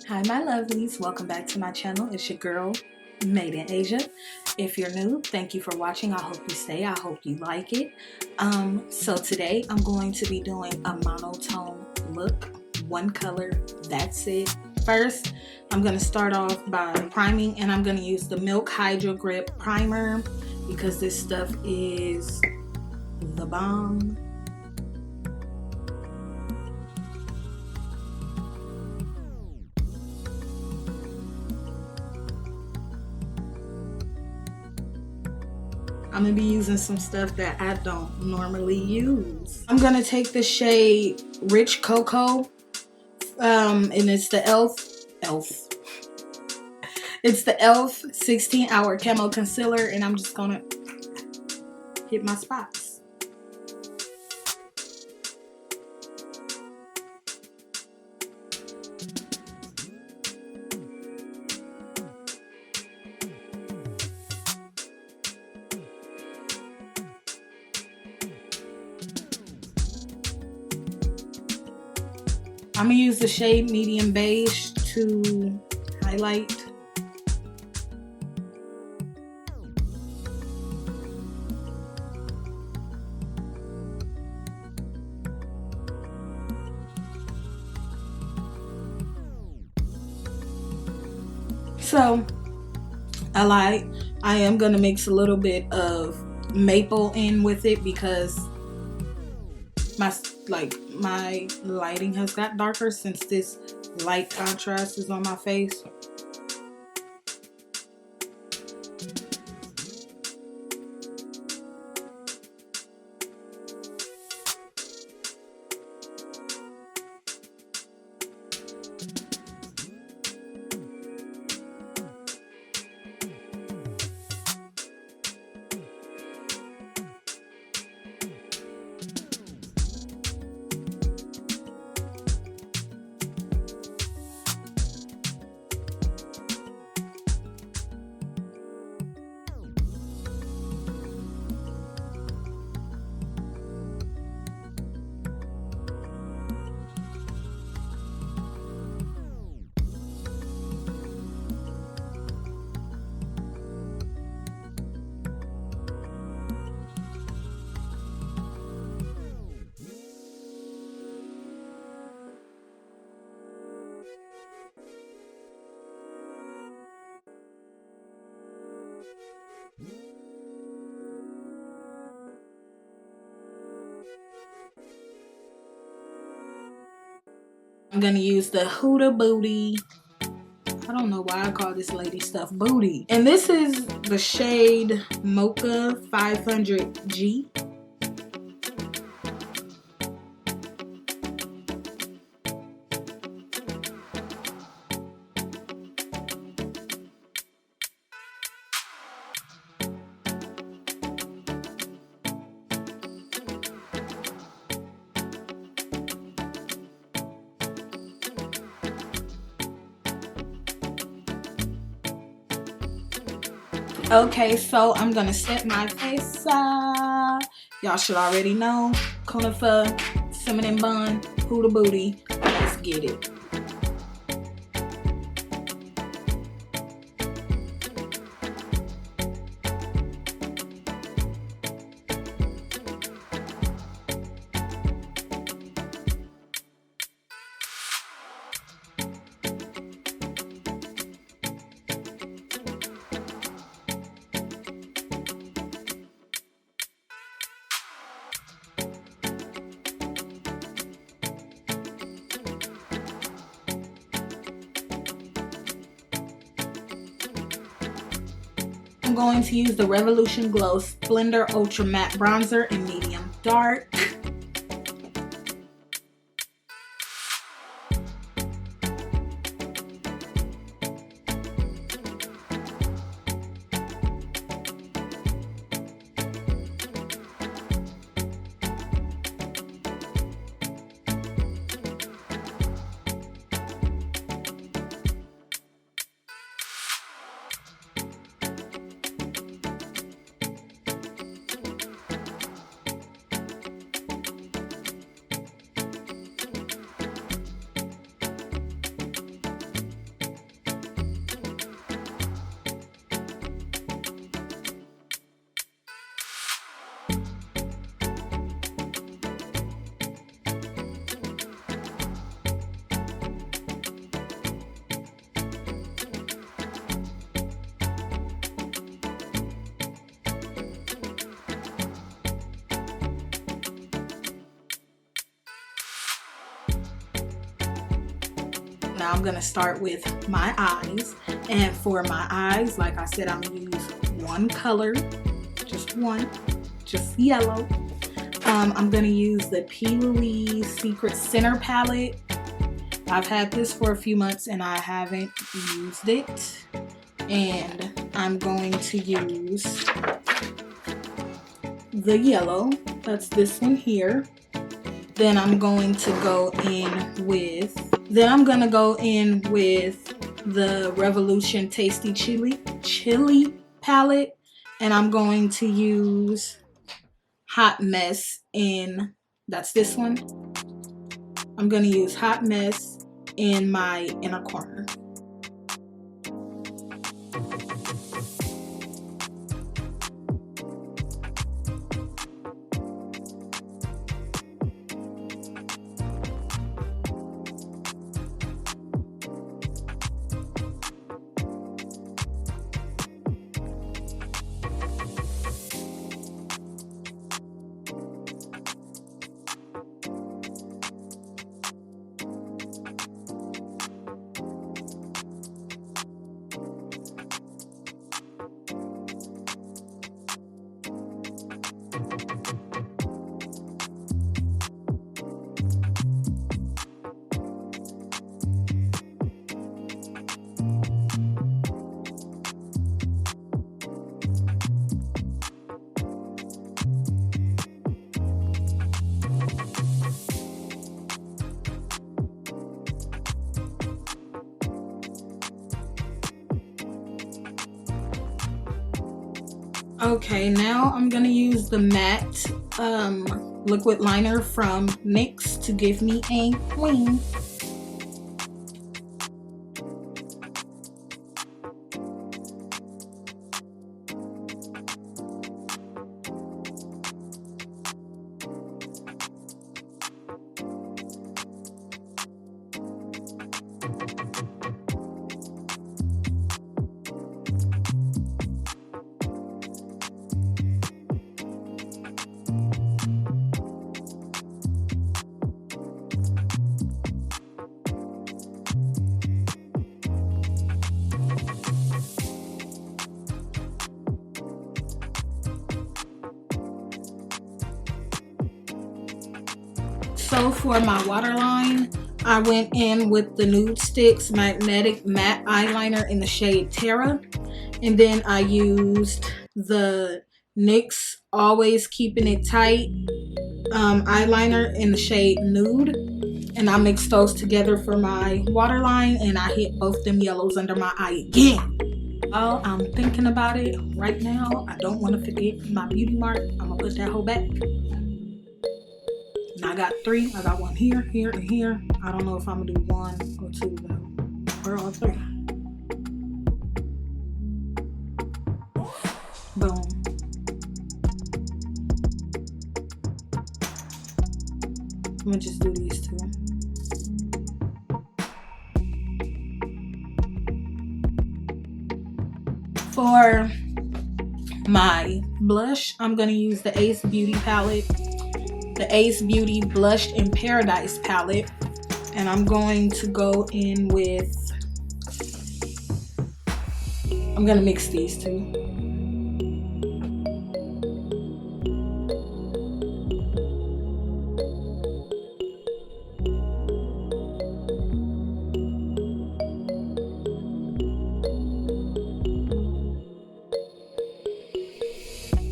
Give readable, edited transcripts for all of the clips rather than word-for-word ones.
Hi my lovelies, welcome back to my channel. It's your girl MadeenAsiaa. If you're new, thank you for watching. I hope you stay. I hope you like it. So today I'm going to be doing a monotone look, one color, that's it. First, I'm going to start off by priming, and I'm going to use the Milk HydroGrip primer because this stuff is the bomb. I'm going to be using some stuff that I don't normally use. I'm going to take the shade Rich Cocoa, and it's the E.L.F. It's the E.L.F. 16 Hour Camo Concealer, and I'm just going to hit my spots. I'm going to use the shade Medium Beige to highlight. So, I am going to mix a little bit of maple in with it because my lighting has got darker since this light contrast is on my face. I'm gonna use the Huda Booty. I don't know why I call this lady stuff Booty. And this is the shade Mocha 500G. Okay, so I'm gonna set my face up. Y'all should already know. Kunafa, Cinnamon Bun, Huda Booty. Let's get it. I'm going to use the Revolution Glow Splendor Ultra Matte Bronzer in medium dark. now I'm gonna start with my eyes. And for my eyes, like I said, I'm gonna use one color, just one, just yellow. I'm gonna use the P. Louise Secret Center palette. I've had this for a few months and I haven't used it. And I'm going to use the yellow, that's this one here. Then I'm going to go in with, the Revolution Tasty Chili palette, and I'm going to use Hot Mess in, that's this one. I'm going to use Hot Mess in my inner corner. Okay, now I'm gonna use the matte liquid liner from NYX to give me a wing. So for my waterline, I went in with the NudeStix Magnetic Matte Eyeliner in the shade Terra. And then I used the NYX Always Keeping It Tight eyeliner in the shade Nude. And I mixed those together for my waterline, and I hit both them yellows under my eye again. While I'm thinking about it right now, I don't want to forget my beauty mark. I'm going to put that whole back. And I got 3. I got one here, here, and here. I don't know if I'm gonna do 1 or 2 though, or all 3. Boom. I'm gonna just do these 2. For my blush, I'm gonna use the Ace Beauty palette. The Ace Beauty Blushed in Paradise palette, and I'm going to go in with, I'm gonna mix these 2.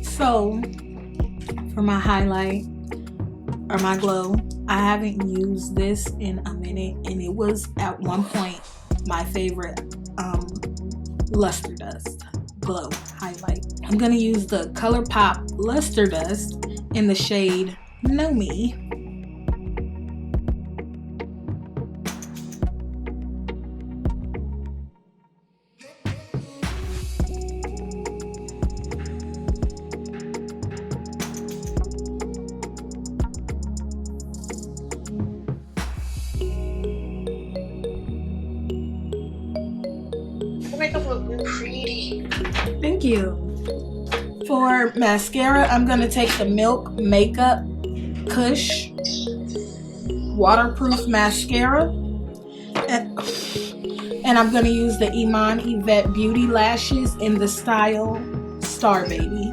So for my highlight, or my glow, I haven't used this in a minute, and it was at one point my favorite luster dust glow highlight. I'm gonna use the ColourPop luster dust in the shade Gnomie. Makeup look pretty. Thank you. For mascara, I'm gonna take the Milk Makeup Kush waterproof mascara, and And I'm going to use the Iman Evette Beauty Lashes in the style Star Baby.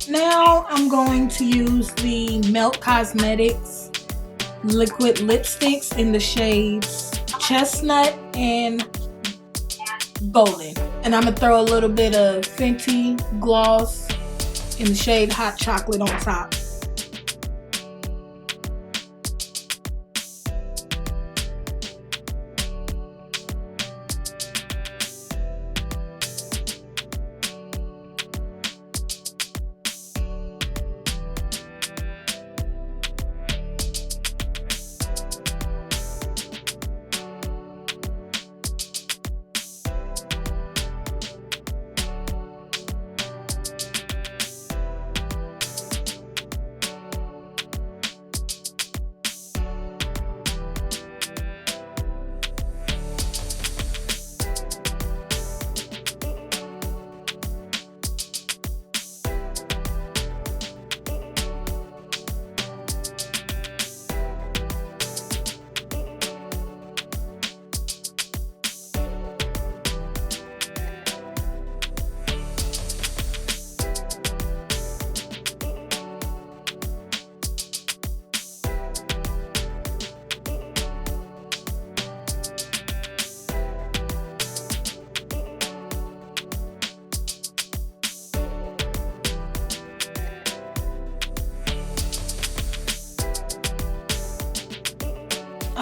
Now I'm going to use the Melt Cosmetics liquid lipsticks in the shades Chestnut and Golden. And I'm going to throw a little bit of Fenty gloss in the shade Hot Chocolate on top.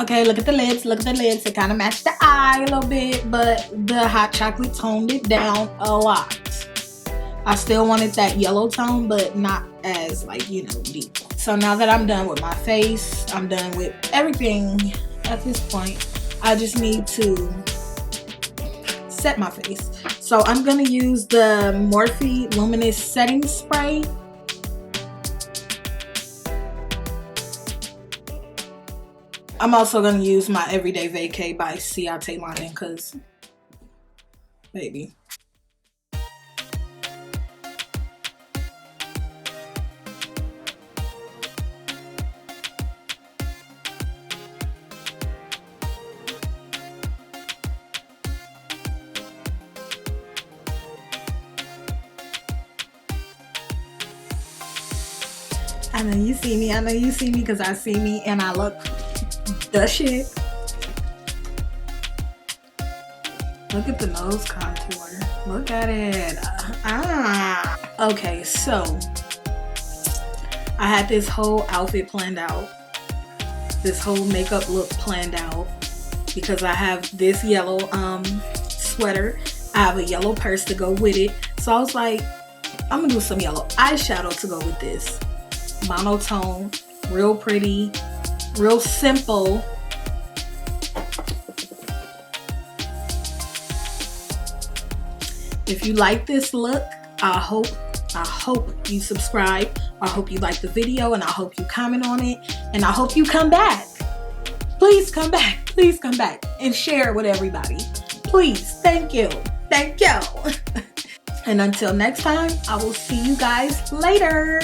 Okay, look at the lips, look at the lips. It kind of matched the eye a little bit, but the hot chocolate toned it down a lot. I still wanted that yellow tone, but not as, like, you know, deep. So now that I'm done with my face, I'm done with everything at this point. I just need to set my face. So I'm going to use the Morphe Luminous Setting Spray. I'm also going to use my Everyday Vacay by Ciate line because, baby. I know you see me, I know you see me because I see me and I look the shit. Look at the nose contour. Look at it. Okay, so I had this whole outfit planned out. This whole makeup look planned out because I have this yellow sweater. I have a yellow purse to go with it. So I was like, I'm gonna do some yellow eyeshadow to go with this. Monotone, real pretty, real simple. If you like this look, I hope you subscribe. I hope you like the video, and I hope you comment on it, and I hope you come back. Please come back. Please come back and share it with everybody. Please. Thank you. Thank you. And until next time, I will see you guys later.